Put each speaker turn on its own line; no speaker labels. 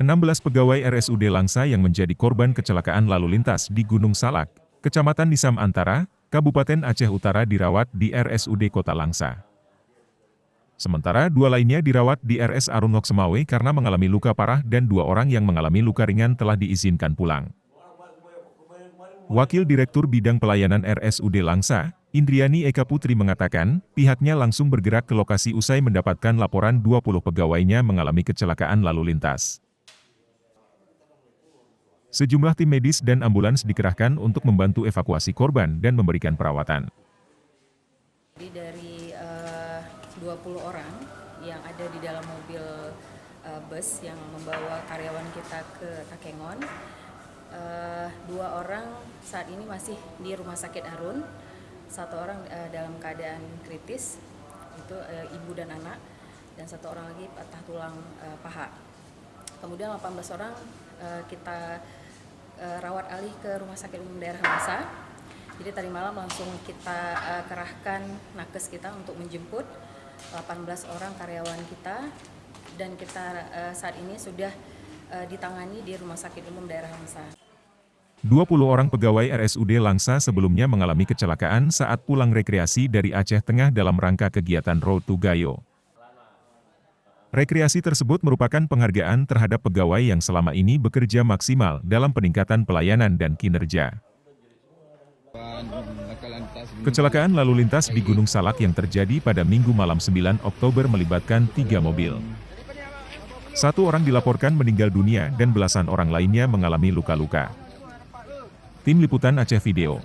16 pegawai RSUD Langsa yang menjadi korban kecelakaan lalu lintas di Gunung Salak, Kecamatan Nisam Antara, Kabupaten Aceh Utara dirawat di RSUD Kota Langsa. Sementara 2 lainnya dirawat di RS Arunok Semawe karena mengalami luka parah dan 2 orang yang mengalami luka ringan telah diizinkan pulang. Wakil Direktur Bidang Pelayanan RSUD Langsa, Indriani Eka Putri mengatakan, pihaknya langsung bergerak ke lokasi usai mendapatkan laporan 20 pegawainya mengalami kecelakaan lalu lintas. Sejumlah tim medis dan ambulans dikerahkan untuk membantu evakuasi korban dan memberikan perawatan.
Jadi dari 20 orang yang ada di dalam mobil bus yang membawa karyawan kita ke Takengon, 2 orang saat ini masih di Rumah Sakit Arun, 1 orang dalam keadaan kritis, itu ibu dan anak, dan 1 orang lagi patah tulang paha. Kemudian 18 orang kita rawat alih ke Rumah Sakit Umum Daerah Hamsa. Jadi tadi malam langsung kita kerahkan nakes kita untuk menjemput 18 orang karyawan kita, dan kita saat ini sudah ditangani di Rumah Sakit Umum Daerah Hamsa.
20 orang pegawai RSUD Langsa sebelumnya mengalami kecelakaan saat pulang rekreasi dari Aceh Tengah dalam rangka kegiatan Road to Gayo. Rekreasi tersebut merupakan penghargaan terhadap pegawai yang selama ini bekerja maksimal dalam peningkatan pelayanan dan kinerja. Kecelakaan lalu lintas di Gunung Salak yang terjadi pada Minggu malam 9 Oktober melibatkan 3 mobil. 1 orang dilaporkan meninggal dunia dan belasan orang lainnya mengalami luka-luka. Tim Liputan Aceh Video.